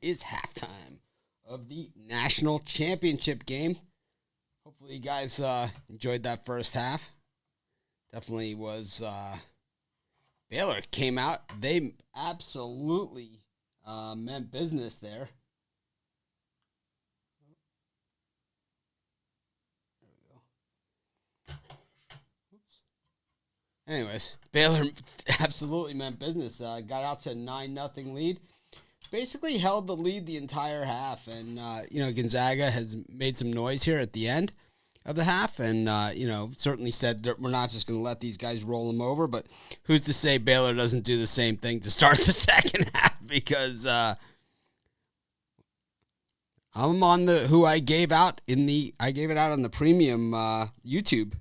Is halftime of the national championship game. Hopefully you guys enjoyed that first half. Definitely was Baylor came out. They absolutely meant business there. There we go. Oops. Anyways, Baylor absolutely meant business. Got out to a 9-0 lead. Basically held the lead the entire half, and Gonzaga has made some noise here at the end of the half, and certainly said that we're not just going to let these guys roll them over. But who's to say Baylor doesn't do the same thing to start the second half? Because I'm on who I gave out I gave it out on the premium YouTube.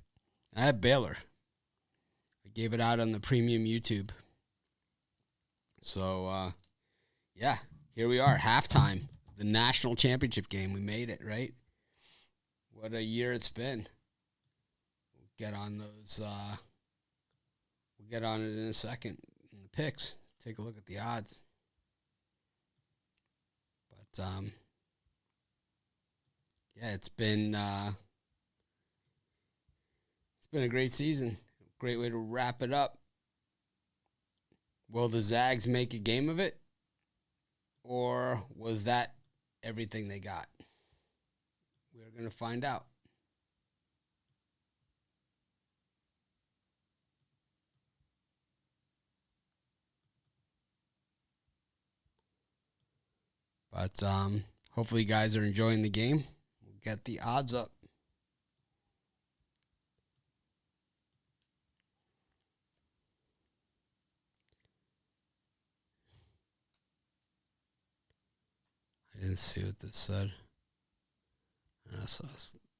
I have Baylor. I gave it out on the premium YouTube. So. Yeah, here we are, halftime, the national championship game. We made it, right? What a year it's been. We'll get on those. We'll get on it in a second. In the picks, take a look at the odds. But yeah, it's been a great season. Great way to wrap it up. Will the Zags make a game of it? Or was that everything they got? We're going to find out. But hopefully you guys are enjoying the game. We'll get the odds up. I didn't see what this said. I saw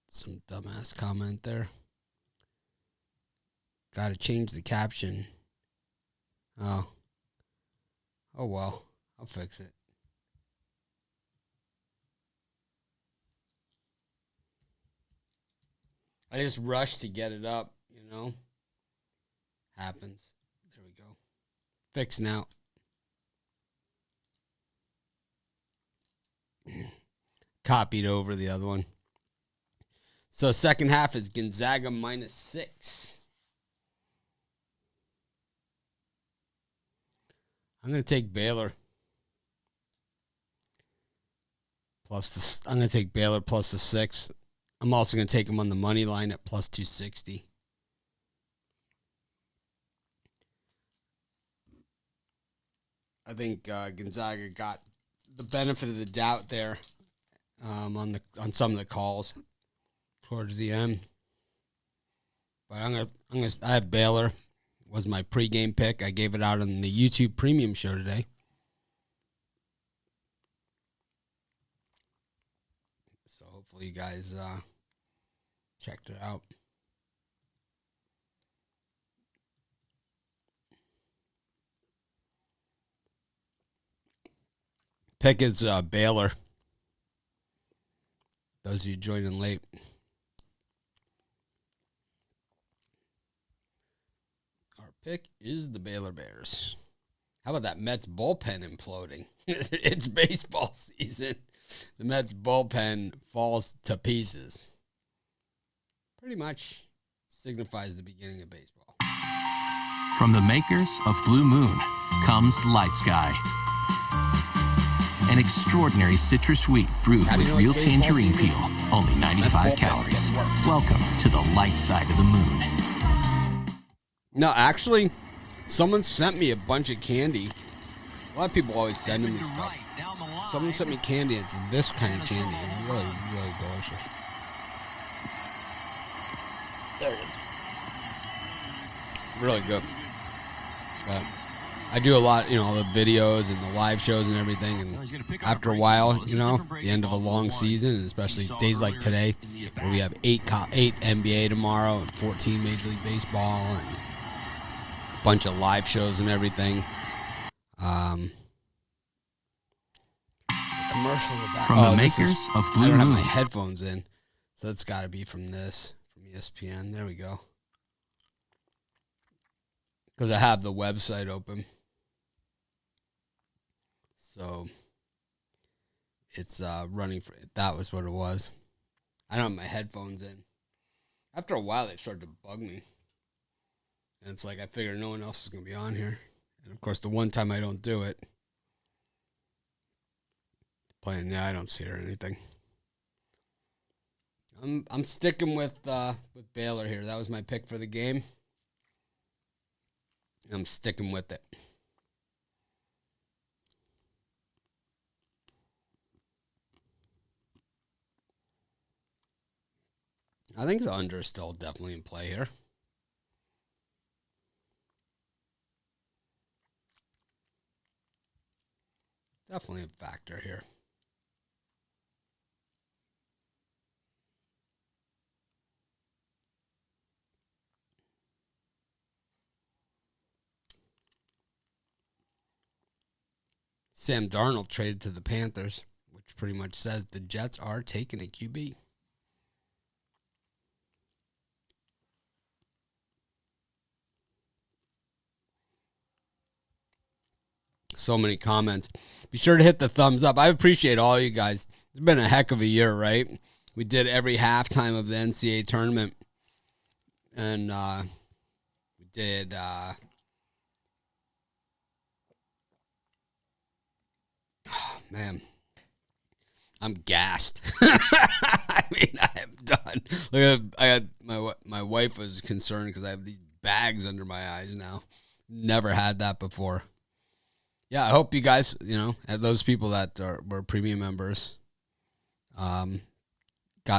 some dumbass comment there. Got to change the caption. Oh well. I'll fix it. I just rushed to get it up, Happens. There we go. Fixed now. Copied over the other one. So second half is Gonzaga -6. I'm going to take Baylor. I'm going to take Baylor plus the 6. I'm also going to take them on the money line at plus 260. I think Gonzaga got the benefit of the doubt there on some of the calls towards the end. But I have Baylor was my pregame pick. I gave it out on the YouTube Premium show today. So hopefully you guys checked it out. Pick is Baylor. Those of you joining late. Our pick is the Baylor Bears. How about that Mets bullpen imploding? It's baseball season. The Mets bullpen falls to pieces. Pretty much signifies the beginning of baseball. From the makers of Blue Moon comes Light Sky. An extraordinary citrus sweet brewed with real tangerine peel. Only 95 calories. Welcome to the light side of the moon. No, actually, someone sent me a bunch of candy. A lot of people always send me stuff. Someone sent me candy. It's this kind of candy. Really, really delicious. There it is. Really good. But I do a lot, all the videos and the live shows and everything. And after a while, the end of a long season, and especially days like today, where we have 8 NBA tomorrow and 14 Major League Baseball and a bunch of live shows and everything. Commercial from the makers of Blue I don't have Moon. my headphones in, so that's got to be from ESPN. There we go. Because I have the website open. So it's running for. That was what it was. I don't have my headphones in. After a while, they started to bug me. And it's like I figured no one else is going to be on here. And, of course, the one time I don't do it, I don't see it or anything. I'm sticking with Baylor here. That was my pick for the game. I'm sticking with it. I think the under is still definitely in play here. Definitely a factor here. Sam Darnold traded to the Panthers, which pretty much says the Jets are taking a QB. So many comments. Be sure to hit the thumbs up. I appreciate all you guys. It's been a heck of a year, right? We did every halftime of the NCAA tournament. And we did oh, man. I'm gassed. I mean, I am done. Look, I had my wife was concerned because I have these bags under my eyes now. Never had that before. Yeah, I hope you guys, those people that were premium members, got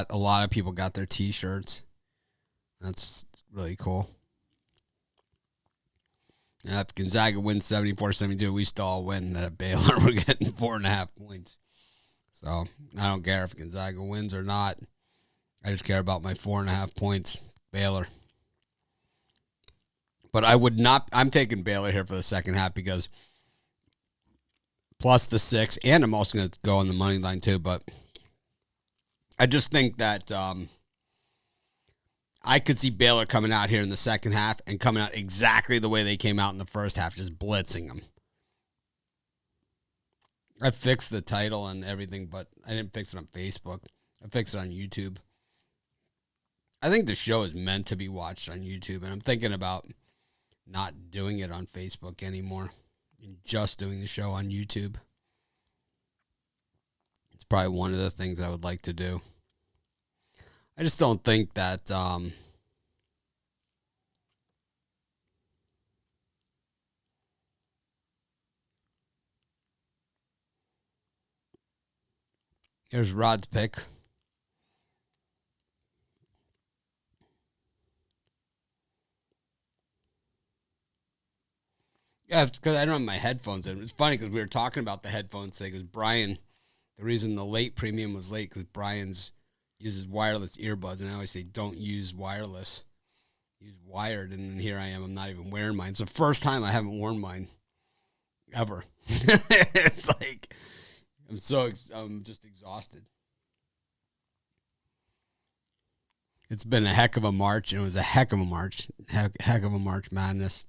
a lot of people got their T-shirts. That's really cool. Yeah, if Gonzaga wins 74-72, we still all win. At Baylor, we're getting 4.5 points. So I don't care if Gonzaga wins or not. I just care about my 4.5 points, Baylor. But I would not. I'm taking Baylor here for the second half because plus the 6, and I'm also going to go on the money line too. But I just think that I could see Baylor coming out here in the second half and coming out exactly the way they came out in the first half, just blitzing them. I fixed the title and everything, but I didn't fix it on Facebook. I fixed it on YouTube. I think the show is meant to be watched on YouTube, and I'm thinking about not doing it on Facebook anymore and just doing the show on YouTube. It's probably one of the things I would like to do. I just don't think that here's Rod's pick. Yeah, it's because I don't have my headphones in. It's funny because we were talking about the headphones today because Brian, the reason the late premium was late because Brian's uses wireless earbuds, and I always say don't use wireless. Use wired, and then here I am. I'm not even wearing mine. It's the first time I haven't worn mine ever. It's like I'm just exhausted. It's been a heck of a March, and it was a heck of a March. Heck of a March Madness.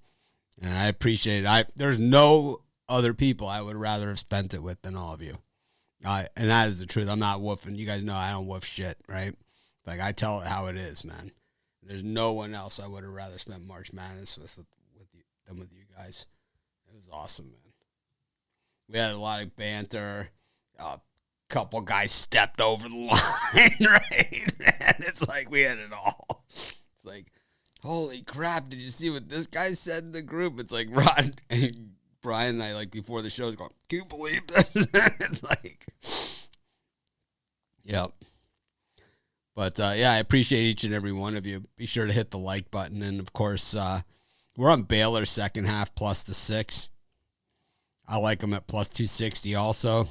And I appreciate it. There's no other people I would rather have spent it with than all of you. And that is the truth. I'm not woofing. You guys know I don't woof shit, right? Like, I tell it how it is, man. There's no one else I would have rather spent March Madness with you than with you guys. It was awesome, man. We had a lot of banter. A couple guys stepped over the line, right? And it's like we had it all. It's like, holy crap, did you see what this guy said in the group? It's like Rod and Brian and I, like, before the show's going, can you believe this? It's like, yep. But, yeah, I appreciate each and every one of you. Be sure to hit the like button. And, of course, we're on Baylor second half plus the 6. I like them at plus 260 also.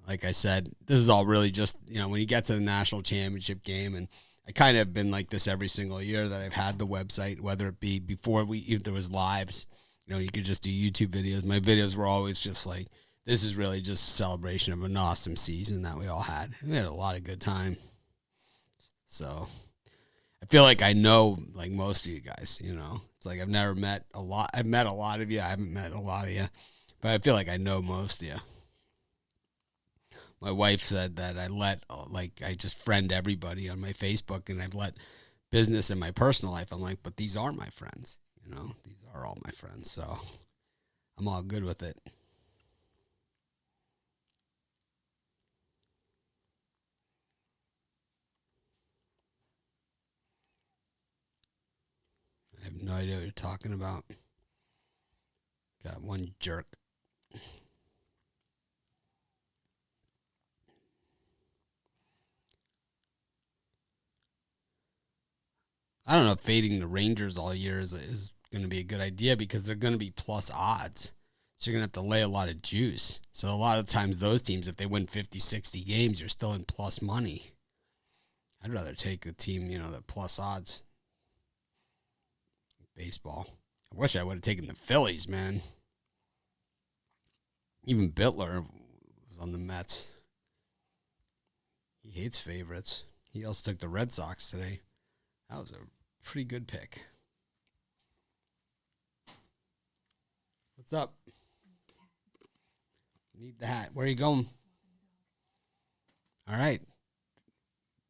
Like I said, this is all really just, when you get to the national championship game, and I kind of been like this every single year that I've had the website, whether it be before if there was lives, you could just do YouTube videos. My videos were always just like, this is really just a celebration of an awesome season that we all had. We had a lot of good time. So I feel like I know like most of you guys, It's like I've never met a lot. I've met a lot of you. I haven't met a lot of you, but I feel like I know most of you. My wife said that I just friend everybody on my Facebook, and I've let business and my personal life. I'm like, but these are my friends, These are all my friends, so I'm all good with it. I have no idea what you're talking about. Got one jerk. I don't know if fading the Rangers all year is going to be a good idea because they're going to be plus odds. So you're going to have to lay a lot of juice. So a lot of times those teams, if they win 50, 60 games, you're still in plus money. I'd rather take a team, the plus odds. Baseball. I wish I would have taken the Phillies, man. Even Bittler was on the Mets. He hates favorites. He also took the Red Sox today. That was a pretty good pick. What's up? Need the hat. Where are you going? All right.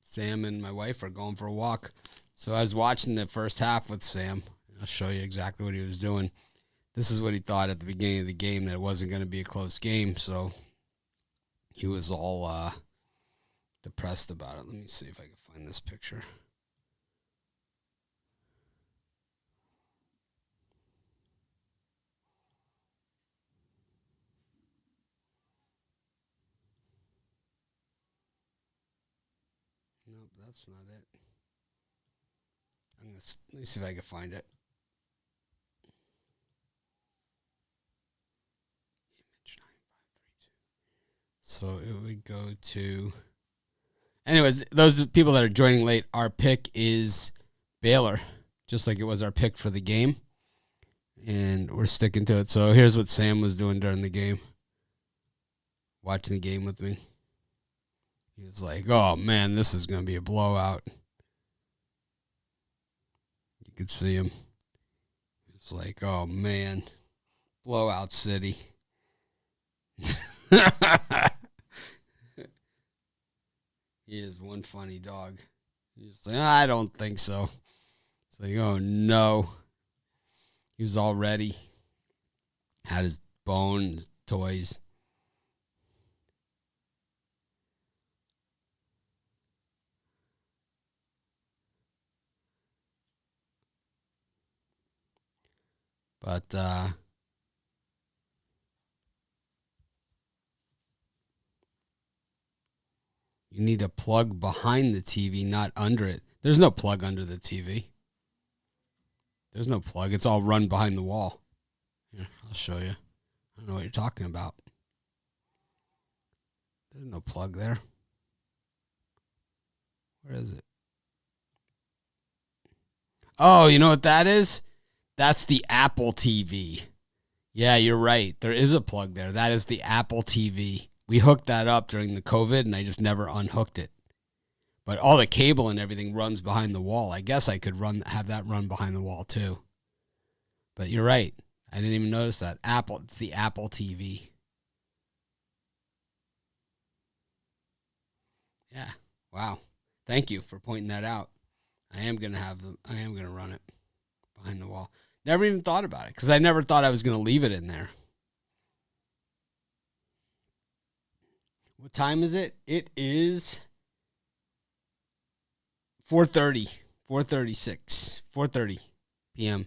Sam and my wife are going for a walk. So I was watching the first half with Sam. I'll show you exactly what he was doing. This is what he thought at the beginning of the game, that it wasn't going to be a close game. So he was all depressed about it. Let me see if I can find this picture. Nope, that's not it. Let me see if I can find it. Image 9532. So it would go to. Anyways, those people that are joining late, our pick is Baylor, just like it was our pick for the game. And we're sticking to it. So here's what Sam was doing during the game. Watching the game with me. He was like, oh, man, this is going to be a blowout. You could see him. He was like, oh, man, blowout city. He is one funny dog. He's like, I don't think so. It's like, oh, no. He was all ready. Had his bone, his toys. But you need a plug behind the TV, not under it. There's no plug under the TV. There's no plug. It's all run behind the wall. Here, I'll show you. I don't know what you're talking about. There's no plug there. Where is it? Oh, you know what that is? That's the Apple TV. Yeah, you're right. There is a plug there. That is the Apple TV. We hooked that up during the COVID, and I just never unhooked it. But all the cable and everything runs behind the wall. I guess I could have that run behind the wall too. But you're right. I didn't even notice that. It's the Apple TV. Yeah. Wow. Thank you for pointing that out. I am gonna run it behind the wall. Never even thought about it because I never thought I was gonna leave it in there. What time is it? It is 4:30, 4:36, 4:30 p.m.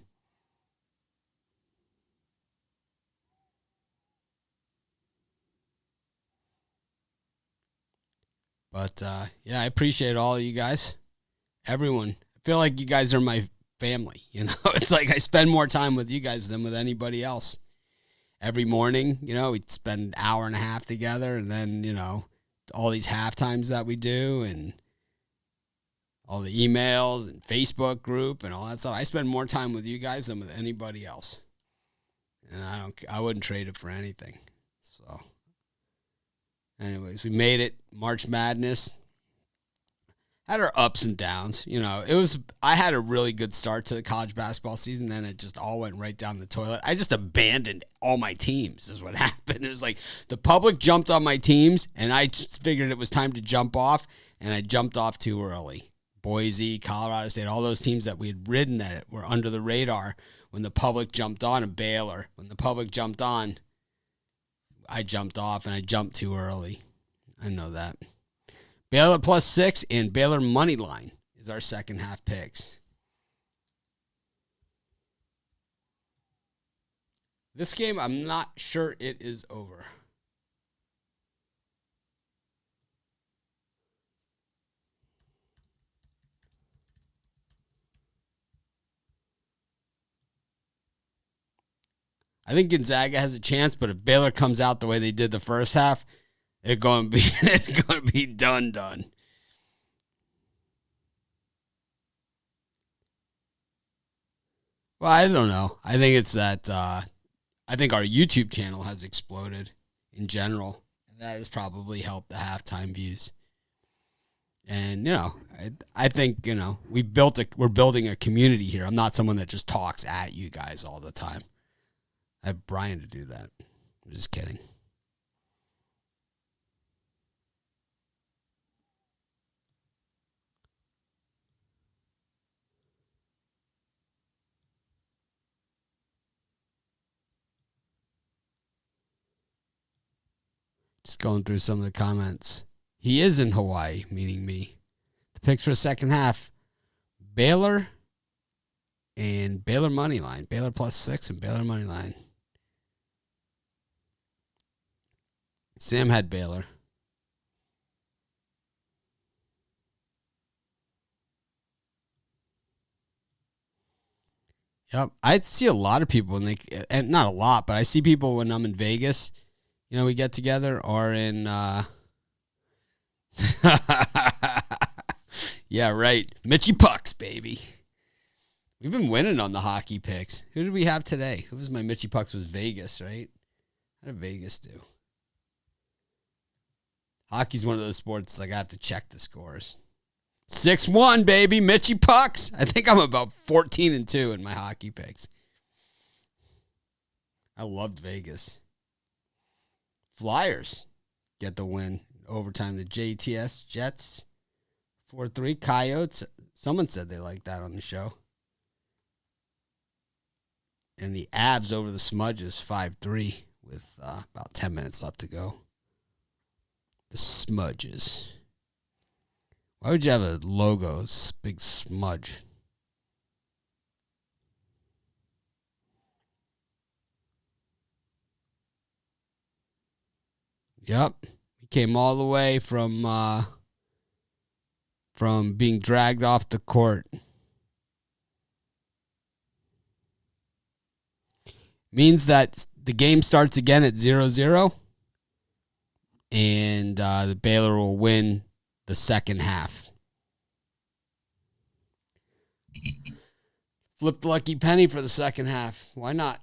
But, yeah, I appreciate all of you guys. Everyone. I feel like you guys are my family, It's like I spend more time with you guys than with anybody else. Every morning, we'd spend an hour and a half together, and then, all these half times that we do and all the emails and Facebook group and all that stuff. I spend more time with you guys than with anybody else. And I wouldn't trade it for anything. So anyways, we made it. March Madness. had our ups and downs. I had a really good start to the college basketball season. Then it just all went right down the toilet. I just abandoned all my teams is what happened. It was like the public jumped on my teams, and I just figured it was time to jump off, and I jumped off too early. Boise, Colorado State, all those teams that we had ridden that were under the radar when the public jumped on, and Baylor. When the public jumped on, I jumped off, and I jumped too early. I know that. Baylor +6 and Baylor money line is our second half picks. This game, I'm not sure it is over. I think Gonzaga has a chance, but if Baylor comes out the way they did the first half, it's going to be done. Well, I don't know. I think it's that I think our YouTube channel has exploded in general, and that has probably helped the halftime views. And I think we're building a community here. I'm not someone that just talks at you guys all the time. I have Brian to do that. I'm just kidding. Just going through some of the comments. He is in Hawaii, meaning me. The picks for the second half, Baylor and Baylor money line. Baylor +6 and Baylor money line. Sam had Baylor. Yep. I see a lot of people, and not a lot, but I see people when I'm in Vegas. We get together, or in yeah, right. Mitchy Pucks, baby. We've been winning on the hockey picks. Who did we have today? Who was my Mitchy Pucks? Was Vegas, right? How did Vegas do? Hockey's one of those sports I have to check the scores. 6-1, baby. Mitchy Pucks. I think I'm about 14-2 in my hockey picks. I loved Vegas. Flyers get the win. Overtime, the JTS Jets 4-3. Coyotes. Someone said they liked that on the show. And the Avs over the Smudges 5-3 with about 10 minutes left to go. The Smudges. Why would you have a logo, big smudge? Yep. He came all the way from being dragged off the court. Means that the game starts again at 0-0. And the Baylor will win the second half. Flip the lucky penny for the second half. Why not?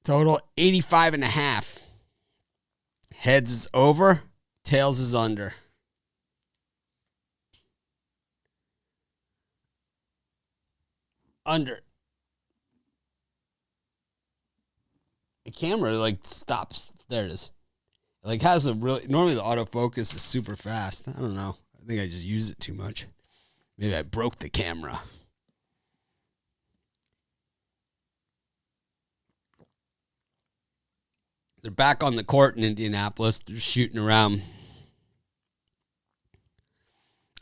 Total 85.5. Heads is over. Tails is under. Under. The camera stops. There it is. Has a really, normally the autofocus is super fast. I don't know. I think I just use it too much. Maybe I broke the camera. They're back on the court in Indianapolis. They're shooting around.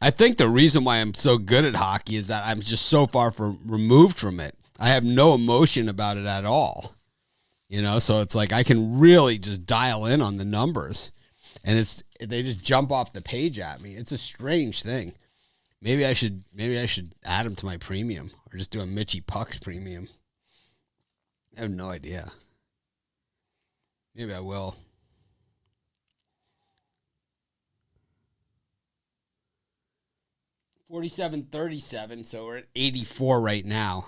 I think the reason why I'm so good at hockey is that I'm just so far removed from it. I have no emotion about it at all. So it's I can really just dial in on the numbers, and they just jump off the page at me. It's a strange thing. Maybe I should add them to my premium, or just do a Mitchy Pucks premium. I have no idea. Maybe I will. $47.37, so we're at 84 right now.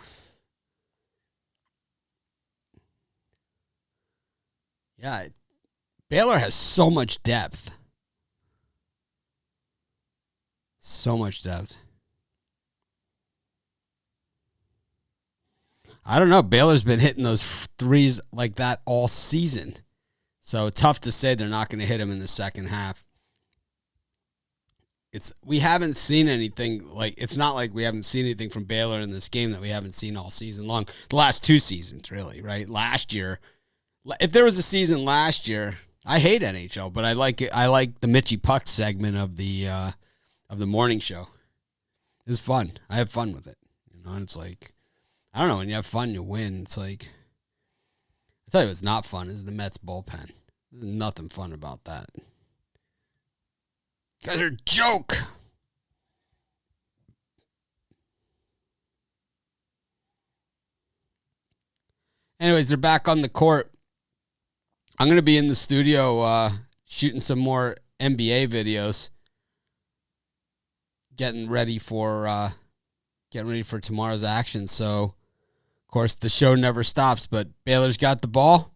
Yeah, Baylor has so much depth. So much depth. I don't know. Baylor's been hitting those threes like that all season. So tough to say they're not going to hit them in the second half. We haven't seen anything it's not like we haven't seen anything from Baylor in this game that we haven't seen all season long. The last 2 seasons, really, right? Last year, if there was a season last year, I hate NHL, but I like it. I like the Mitchy Puck segment of the morning show. It's fun. I have fun with it. And it's like, I don't know, when you have fun, you win. It's like, I tell you what's not fun is the Mets bullpen. There's nothing fun about that. You guys are a joke. Anyways, they're back on the court. I'm going to be in the studio shooting some more NBA videos. Getting ready for tomorrow's action. So, of course, the show never stops, but Baylor's got the ball.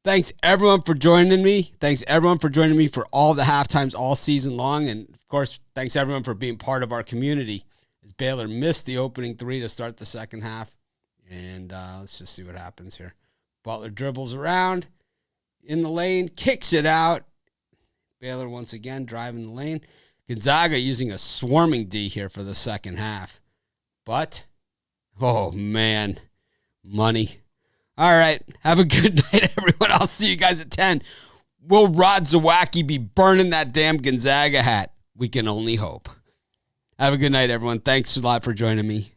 Thanks, everyone, for joining me. Thanks, everyone, for joining me for all the halftimes all season long. And, of course, thanks, everyone, for being part of our community. As Baylor missed the opening 3 to start the second half. And let's just see what happens here. Butler dribbles around in the lane, kicks it out. Baylor once again driving the lane. Gonzaga using a swarming D here for the second half. But, oh, man, money. All right, have a good night, everyone. I'll see you guys at 10. Will Rod Zawacki be burning that damn Gonzaga hat? We can only hope. Have a good night, everyone. Thanks a lot for joining me.